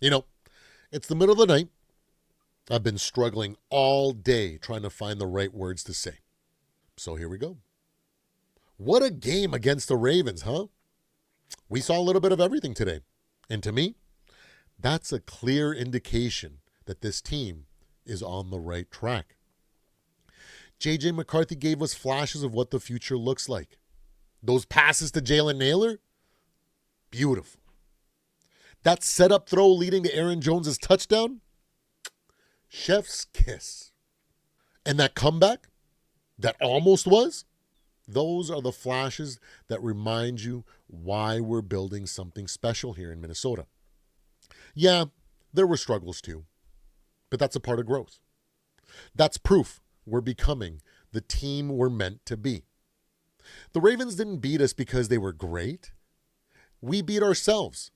You know, it's the middle of the night. I've been struggling all day trying to find the right words to say. So here we go. What a game against the Ravens, huh? We saw a little bit of everything today. And to me, that's a clear indication that this team is on the right track. JJ McCarthy gave us flashes of what the future looks like. Those passes to Jalen Naylor, beautiful. That setup throw leading to Aaron Jones' touchdown, chef's kiss. And that comeback, that almost was, those are the flashes that remind you why we're building something special here in Minnesota. Yeah, there were struggles too, but that's a part of growth. That's proof we're becoming the team we're meant to be. The Ravens didn't beat us because they were great. We beat ourselves,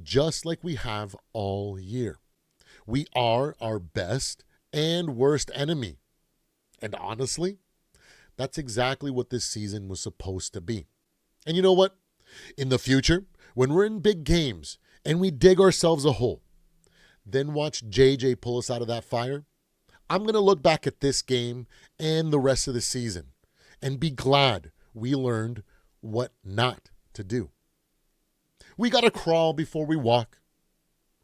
just like we have all year. We are our best and worst enemy. And honestly, that's exactly what this season was supposed to be. And you know what? In the future, when we're in big games and we dig ourselves a hole, then watch JJ pull us out of that fire. I'm going to look back at this game and the rest of the season and be glad we learned what not to do. We got to crawl before we walk,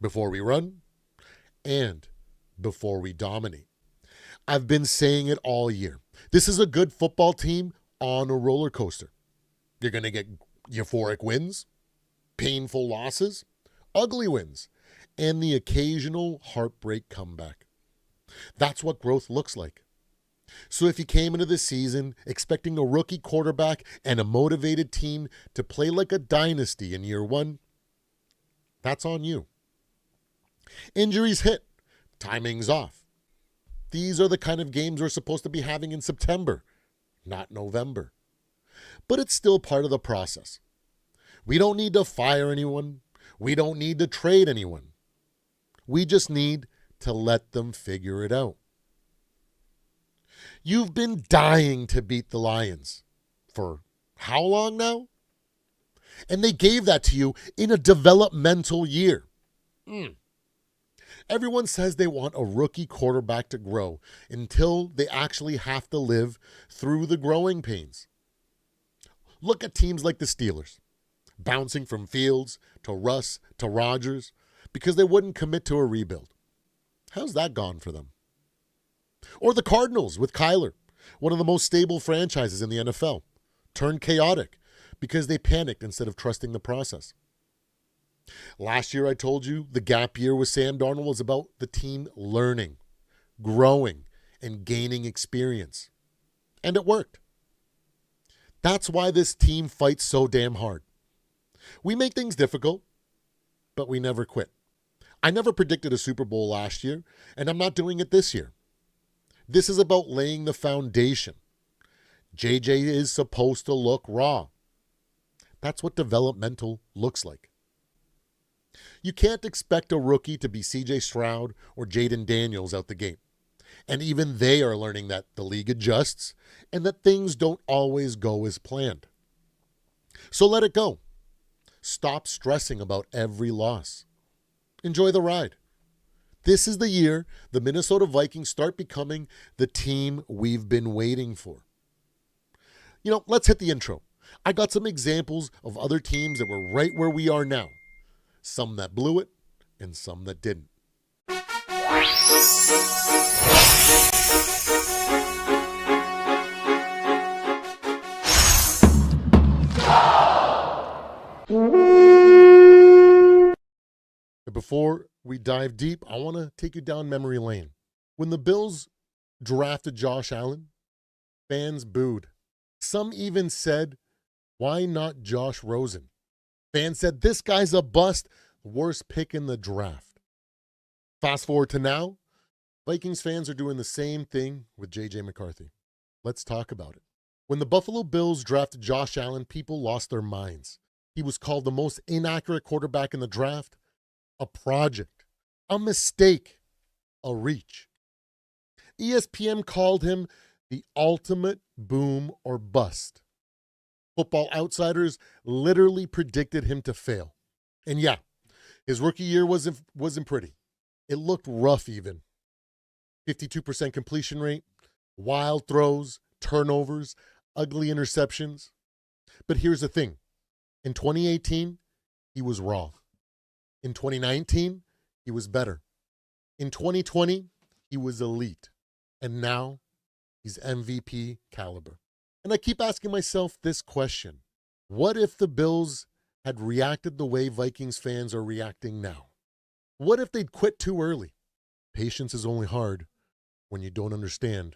before we run, and before we dominate. I've been saying it all year. This is a good football team on a roller coaster. You're going to get euphoric wins, painful losses, ugly wins, and the occasional heartbreak comeback. That's what growth looks like. So if you came into this season expecting a rookie quarterback and a motivated team to play like a dynasty in year one, that's on you. Injuries hit. Timing's off. These are the kind of games we're supposed to be having in September, not November. But it's still part of the process. We don't need to fire anyone. We don't need to trade anyone. We just need to let them figure it out. You've been dying to beat the Lions for how long now? And they gave that to you in a developmental year. Everyone says they want a rookie quarterback to grow until they actually have to live through the growing pains. Look at teams like the Steelers, bouncing from Fields to Russ to Rodgers because they wouldn't commit to a rebuild. How's that gone for them? Or the Cardinals with Kyler, one of the most stable franchises in the NFL, turned chaotic because they panicked instead of trusting the process. Last year I told you the gap year with Sam Darnold was about the team learning, growing, and gaining experience. And it worked. That's why this team fights so damn hard. We make things difficult, but we never quit. I never predicted a Super Bowl last year, and I'm not doing it this year. This is about laying the foundation. JJ is supposed to look raw. That's what developmental looks like. You can't expect a rookie to be CJ Stroud or Jaden Daniels out the gate. And even they are learning that the league adjusts and that things don't always go as planned. So let it go. Stop stressing about every loss. Enjoy the ride. This is the year the Minnesota Vikings start becoming the team we've been waiting for. Let's hit the intro. I got some examples of other teams that were right where we are now. Some that blew it and some that didn't. Before we dive deep, I want to take you down memory lane. When the Bills drafted Josh Allen, fans booed. Some even said, why not Josh Rosen? Fans said, this guy's a bust, worst pick in the draft. Fast forward to now, Vikings fans are doing the same thing with JJ McCarthy. Let's talk about it. When the Buffalo Bills drafted Josh Allen, people lost their minds. He was called the most inaccurate quarterback in the draft, a project, a mistake, a reach. ESPN called him the ultimate boom or bust. Football Outsiders literally predicted him to fail. And yeah, His rookie year wasn't pretty. It looked rough even. 52% completion rate, wild throws, turnovers, ugly interceptions. But here's the thing. In 2018, he was raw. In 2019, he was better. In 2020, he was elite. And now, he's MVP caliber. And I keep asking myself this question. What if the Bills had reacted the way Vikings fans are reacting now? What if they'd quit too early? Patience is only hard when you don't understand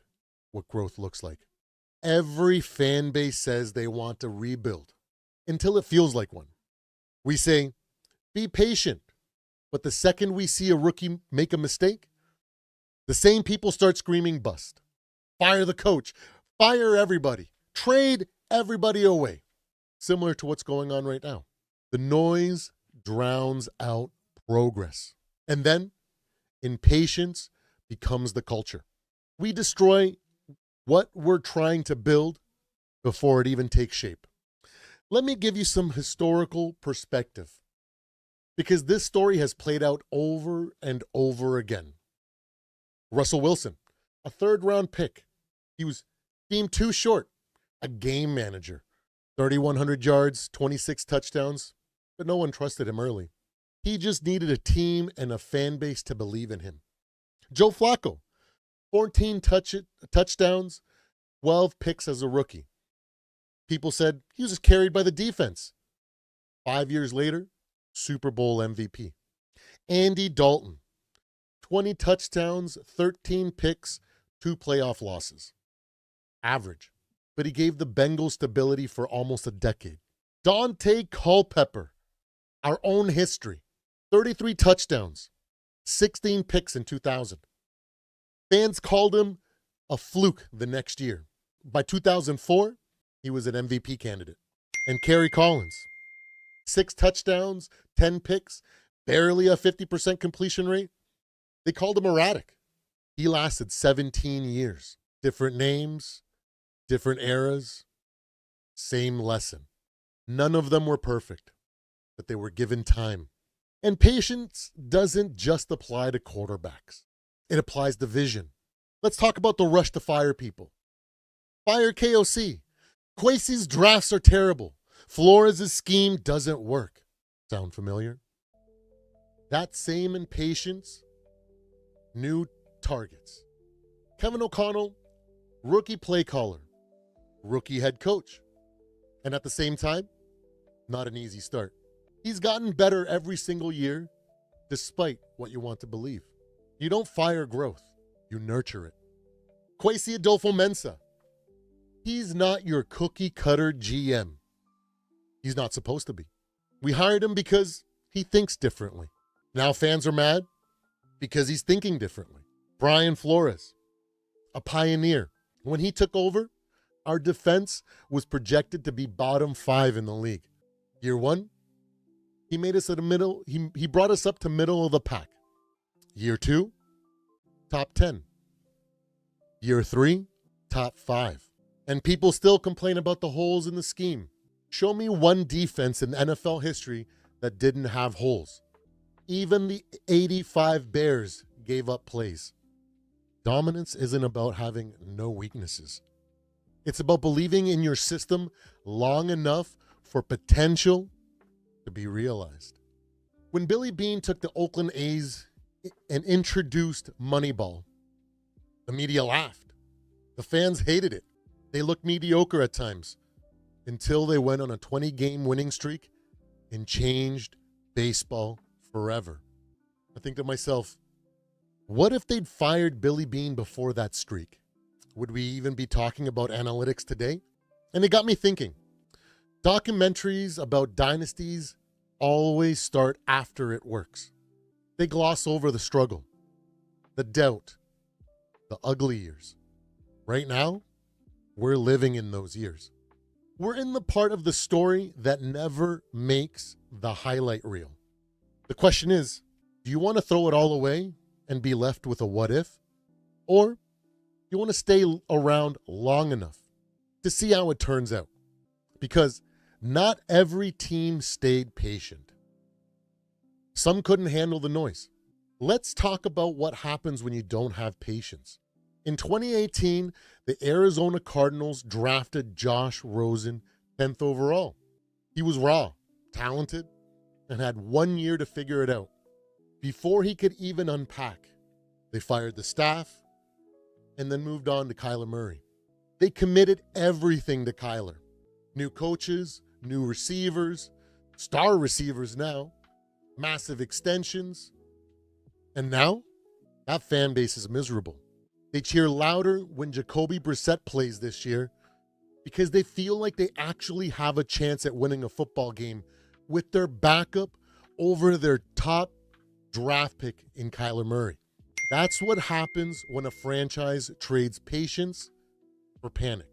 what growth looks like. Every fan base says they want to rebuild until it feels like one. We say, be patient. But the second we see a rookie make a mistake, the same people start screaming bust. Fire the coach. Fire everybody. Trade everybody away. Similar to what's going on right now. The noise drowns out progress. And then impatience becomes the culture. We destroy what we're trying to build before it even takes shape. Let me give you some historical perspective, because this story has played out over and over again. Russell Wilson, a third-round pick. He was deemed too short. A game manager. 3,100 yards, 26 touchdowns, but no one trusted him early. He just needed a team and a fan base to believe in him. Joe Flacco, 14 touchdowns, 12 picks as a rookie. People said he was just carried by the defense. 5 years later, Super Bowl MVP. Andy Dalton, 20 touchdowns, 13 picks, 2 playoff losses. Average. But he gave the Bengals stability for almost a decade. Dante Culpepper, our own history. 33 touchdowns, 16 picks in 2000. Fans called him a fluke the next year. By 2004, he was an MVP candidate. And Kerry Collins, 6 touchdowns, 10 picks, barely a 50% completion rate. They called him erratic. He lasted 17 years. Different names, different eras, same lesson. None of them were perfect, but they were given time. And patience doesn't just apply to quarterbacks. It applies to vision. Let's talk about the rush to fire people. Fire KOC. Kwesi's drafts are terrible. Flores' scheme doesn't work. Sound familiar? That same impatience, new targets. Kevin O'Connell, rookie play caller, rookie head coach. And at the same time, not an easy start. He's gotten better every single year, despite what you want to believe. You don't fire growth, you nurture it. Kwesi Adolfo-Mensah. He's not your cookie cutter GM. He's not supposed to be. We hired him because he thinks differently. Now fans are mad because he's thinking differently. Brian Flores, a pioneer. When he took over, our defense was projected to be bottom 5 in the league. Year 1, he made us at the middle. He brought us up to middle of the pack. Year 2, top 10. Year 3, top 5. And people still complain about the holes in the scheme. Show me one defense in NFL history that didn't have holes. Even the 85 Bears gave up plays. Dominance isn't about having no weaknesses. It's about believing in your system long enough for potential to be realized. When Billy Beane took the Oakland A's and introduced Moneyball, the media laughed. The fans hated it. They looked mediocre at times until they went on a 20-game winning streak and changed baseball forever. I think to myself, what if they'd fired Billy Beane before that streak? Would we even be talking about analytics today? And it got me thinking. Documentaries about dynasties always start after it works. They gloss over the struggle, the doubt, the ugly years. Right now, we're living in those years. We're in the part of the story that never makes the highlight reel. The question is, do you want to throw it all away and be left with a what if? Or do you want to stay around long enough to see how it turns out? Because not every team stayed patient. Some couldn't handle the noise. Let's talk about what happens when you don't have patience. In 2018, the Arizona Cardinals drafted Josh Rosen 10th overall. He was raw, talented, and had 1 year to figure it out. Before he could even unpack, they fired the staff and then moved on to Kyler Murray. They committed everything to Kyler. New coaches, new receivers, star receivers now, massive extensions. And now, that fan base is miserable. They cheer louder when Jacoby Brissett plays this year because they feel like they actually have a chance at winning a football game with their backup over their top draft pick in Kyler Murray. That's what happens when a franchise trades patience for panic.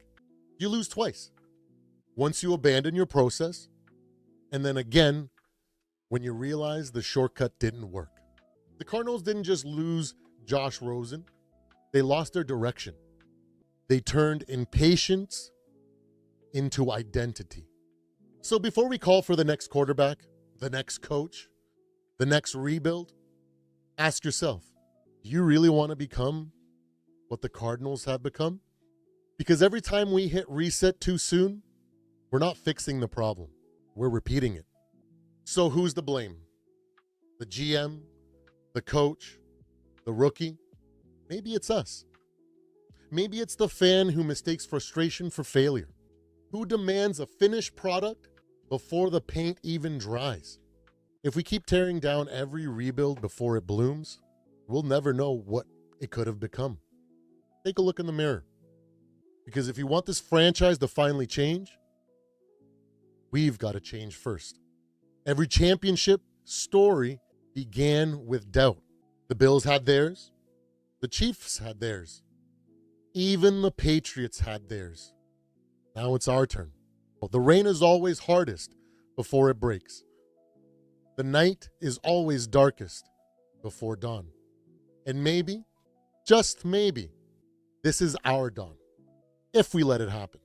You lose twice. Once you abandon your process, and then again when you realize the shortcut didn't work. The Cardinals didn't just lose Josh Rosen. They lost their direction. They turned impatience into identity. So before we call for the next quarterback, the next coach, the next rebuild, ask yourself, do you really want to become what the Cardinals have become? Because every time we hit reset too soon, we're not fixing the problem. We're repeating it. So who's to blame? The GM, the coach, the rookie? Maybe it's us. Maybe it's the fan who mistakes frustration for failure, who demands a finished product before the paint even dries. If we keep tearing down every rebuild before it blooms, we'll never know what it could have become. Take a look in the mirror. Because if you want this franchise to finally change, we've got to change first. Every championship story began with doubt. The Bills had theirs. The Chiefs had theirs. Even the Patriots had theirs. Now it's our turn. The rain is always hardest before it breaks. The night is always darkest before dawn. And maybe, just maybe, this is our dawn, if we let it happen.